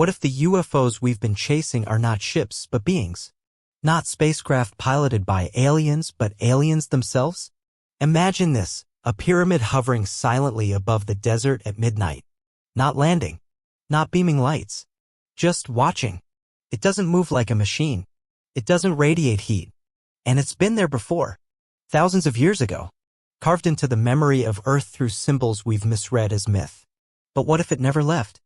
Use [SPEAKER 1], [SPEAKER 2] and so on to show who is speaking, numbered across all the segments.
[SPEAKER 1] What if the UFOs we've been chasing are not ships but beings? Not spacecraft piloted by aliens but aliens themselves? Imagine this, a pyramid hovering silently above the desert at midnight. Not landing. Not beaming lights. Just watching. It doesn't move like a machine. It doesn't radiate heat. And it's been there before. Thousands of years ago. Carved into the memory of Earth through symbols we've misread as myth. But what if it never left?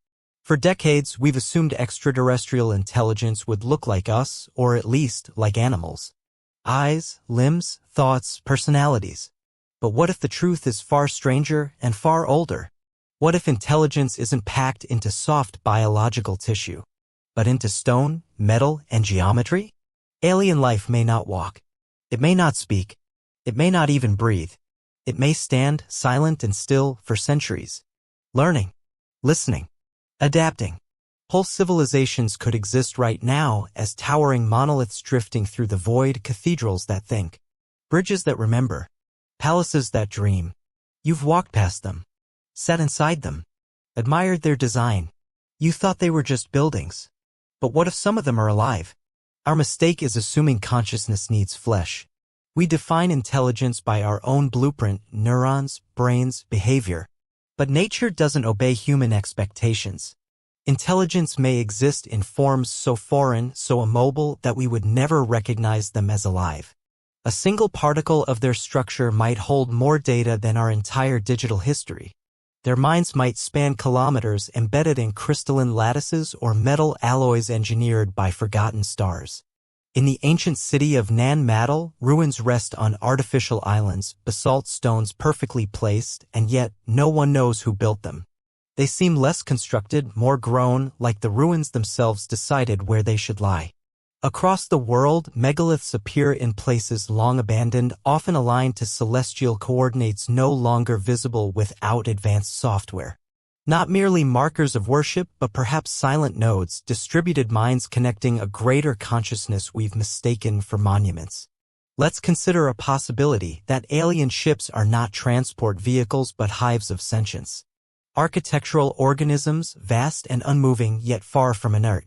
[SPEAKER 1] For decades, we've assumed extraterrestrial intelligence would look like us, or at least like animals. Eyes, limbs, thoughts, personalities. But what if the truth is far stranger and far older? What if intelligence isn't packed into soft biological tissue, but into stone, metal, and geometry? Alien life may not walk. It may not speak. It may not even breathe. It may stand, silent and still, for centuries. Learning. Listening. Adapting. Whole civilizations could exist right now as towering monoliths drifting through the void, cathedrals that think. Bridges that remember. Palaces that dream. You've walked past them. Sat inside them. Admired their design. You thought they were just buildings. But what if some of them are alive? Our mistake is assuming consciousness needs flesh. We define intelligence by our own blueprint, neurons, brains, behavior. But nature doesn't obey human expectations. Intelligence may exist in forms so foreign, so immobile, that we would never recognize them as alive. A single particle of their structure might hold more data than our entire digital history. Their minds might span kilometers embedded in crystalline lattices or metal alloys engineered by forgotten stars. In the ancient city of Nan Madol, ruins rest on artificial islands, basalt stones perfectly placed, and yet no one knows who built them. They seem less constructed, more grown, like the ruins themselves decided where they should lie. Across the world, megaliths appear in places long abandoned, often aligned to celestial coordinates no longer visible without advanced software. Not merely markers of worship, but perhaps silent nodes, distributed minds connecting a greater consciousness we've mistaken for monuments. Let's consider a possibility that alien ships are not transport vehicles but hives of sentience. Architectural organisms, vast and unmoving yet far from inert.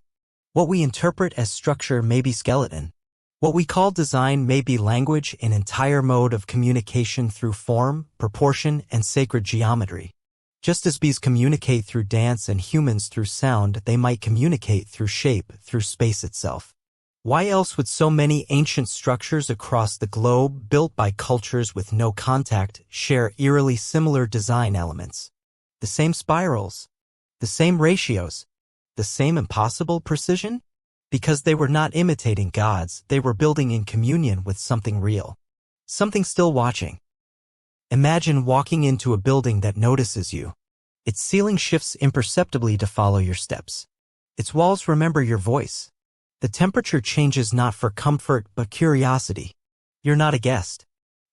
[SPEAKER 1] What we interpret as structure may be skeleton. What we call design may be language, an entire mode of communication through form, proportion, and sacred geometry. Just as bees communicate through dance and humans through sound, they might communicate through shape, through space itself. Why else would so many ancient structures across the globe, built by cultures with no contact, share eerily similar design elements? The same spirals, the same ratios, the same impossible precision? Because they were not imitating gods, they were building in communion with something real. Something still watching. Imagine walking into a building that notices you. Its ceiling shifts imperceptibly to follow your steps. Its walls remember your voice. The temperature changes not for comfort but curiosity. You're not a guest.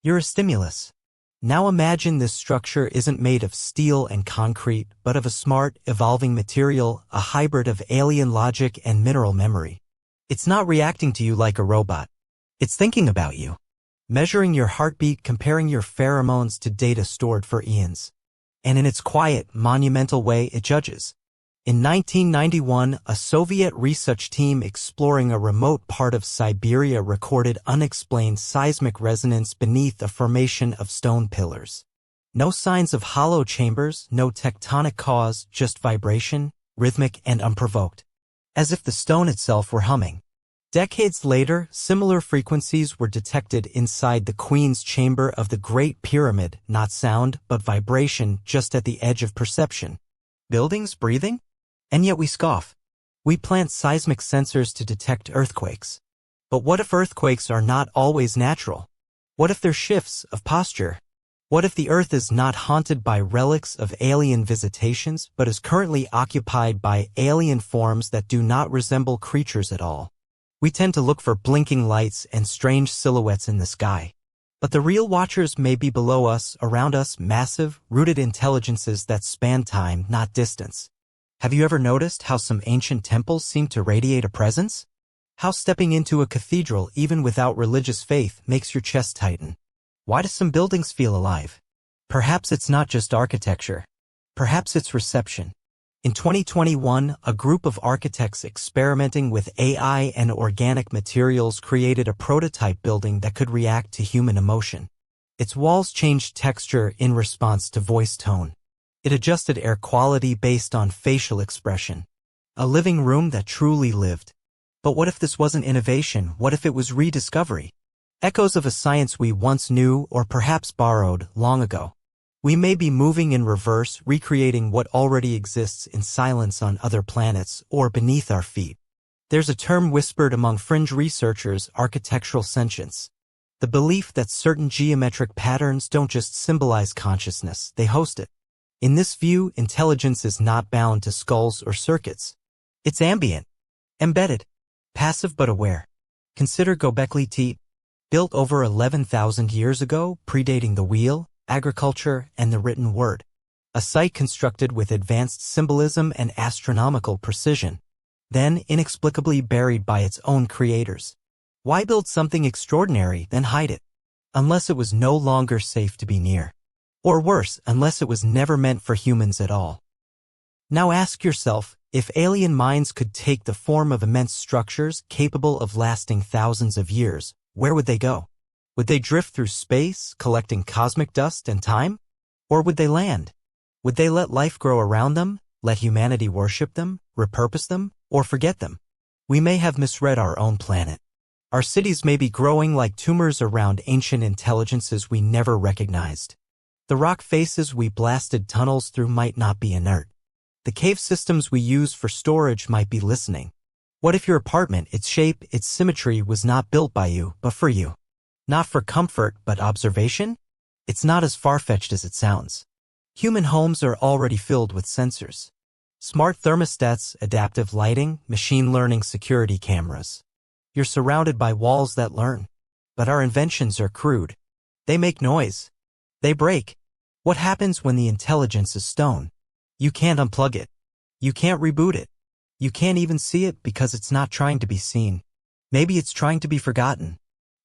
[SPEAKER 1] You're a stimulus. Now imagine this structure isn't made of steel and concrete, but of a smart, evolving material, a hybrid of alien logic and mineral memory. It's not reacting to you like a robot. It's thinking about you. Measuring your heartbeat, comparing your pheromones to data stored for eons. And in its quiet, monumental way, it judges. In 1991, a Soviet research team exploring a remote part of Siberia recorded unexplained seismic resonance beneath a formation of stone pillars. No signs of hollow chambers, no tectonic cause, just vibration, rhythmic and unprovoked. As if the stone itself were humming. Decades later, similar frequencies were detected inside the Queen's chamber of the Great Pyramid, not sound, but vibration just at the edge of perception. Buildings breathing? And yet we scoff. We plant seismic sensors to detect earthquakes. But what if earthquakes are not always natural? What if they're shifts of posture? What if the Earth is not haunted by relics of alien visitations, but is currently occupied by alien forms that do not resemble creatures at all? We tend to look for blinking lights and strange silhouettes in the sky. But the real watchers may be below us, around us, massive, rooted intelligences that span time, not distance. Have you ever noticed how some ancient temples seem to radiate a presence? How stepping into a cathedral, even without religious faith, makes your chest tighten? Why do some buildings feel alive? Perhaps it's not just architecture. Perhaps it's reception. In 2021, a group of architects experimenting with AI and organic materials created a prototype building that could react to human emotion. Its walls changed texture in response to voice tone. It adjusted air quality based on facial expression. A living room that truly lived. But what if this wasn't innovation? What if it was rediscovery? Echoes of a science we once knew or perhaps borrowed long ago. We may be moving in reverse, recreating what already exists in silence on other planets or beneath our feet. There's a term whispered among fringe researchers, architectural sentience. The belief that certain geometric patterns don't just symbolize consciousness, they host it. In this view, intelligence is not bound to skulls or circuits. It's ambient, embedded, passive but aware. Consider Göbekli Tepe, built over 11,000 years ago, predating the wheel, agriculture, and the written word. A site constructed with advanced symbolism and astronomical precision, then inexplicably buried by its own creators. Why build something extraordinary, then hide it? Unless it was no longer safe to be near. Or worse, unless it was never meant for humans at all. Now ask yourself, if alien minds could take the form of immense structures capable of lasting thousands of years, where would they go? Would they drift through space, collecting cosmic dust and time? Or would they land? Would they let life grow around them, let humanity worship them, repurpose them, or forget them? We may have misread our own planet. Our cities may be growing like tumors around ancient intelligences we never recognized. The rock faces we blasted tunnels through might not be inert. The cave systems we use for storage might be listening. What if your apartment, its shape, its symmetry was not built by you, but for you? Not for comfort, but observation? It's not as far-fetched as it sounds. Human homes are already filled with sensors. Smart thermostats, adaptive lighting, machine learning security cameras. You're surrounded by walls that learn. But our inventions are crude. They make noise. They break. What happens when the intelligence is stone? You can't unplug it. You can't reboot it. You can't even see it because it's not trying to be seen. Maybe it's trying to be forgotten.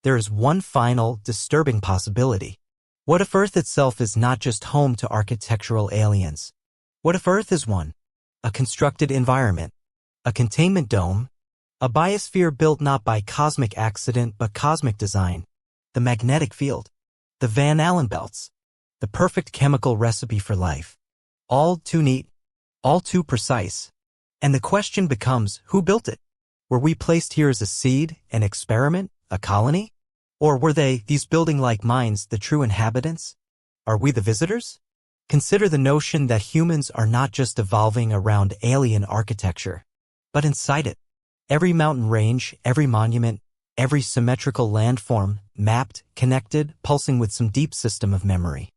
[SPEAKER 1] There is one final, disturbing possibility. What if Earth itself is not just home to architectural aliens? What if Earth is one? A constructed environment. A containment dome. A biosphere built not by cosmic accident but cosmic design. The magnetic field. The Van Allen belts. The perfect chemical recipe for life. All too neat. All too precise. And the question becomes, who built it? Were we placed here as a seed, an experiment? A colony? Or were they, these building-like minds, the true inhabitants? Are we the visitors? Consider the notion that humans are not just evolving around alien architecture, but inside it. Every mountain range, every monument, every symmetrical landform, mapped, connected, pulsing with some deep system of memory.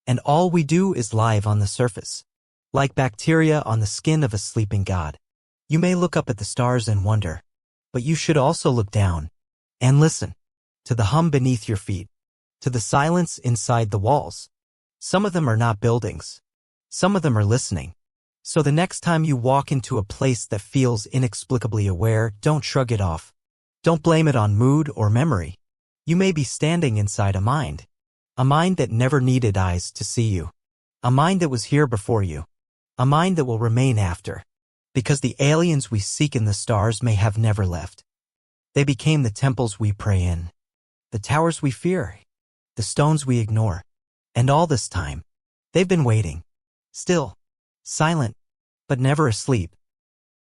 [SPEAKER 1] And all we do is live on the surface. Like bacteria on the skin of a sleeping god. You may look up at the stars and wonder, but you should also look down. And listen to the hum beneath your feet, to the silence inside the walls. Some of them are not buildings. Some of them are listening. So the next time you walk into a place that feels inexplicably aware, don't shrug it off. Don't blame it on mood or memory. You may be standing inside a mind that never needed eyes to see you. A mind that was here before you. A mind that will remain after. Because the aliens we seek in the stars may have never left. They became the temples we pray in, the towers we fear, the stones we ignore. And all this time, they've been waiting, still, silent, but never asleep.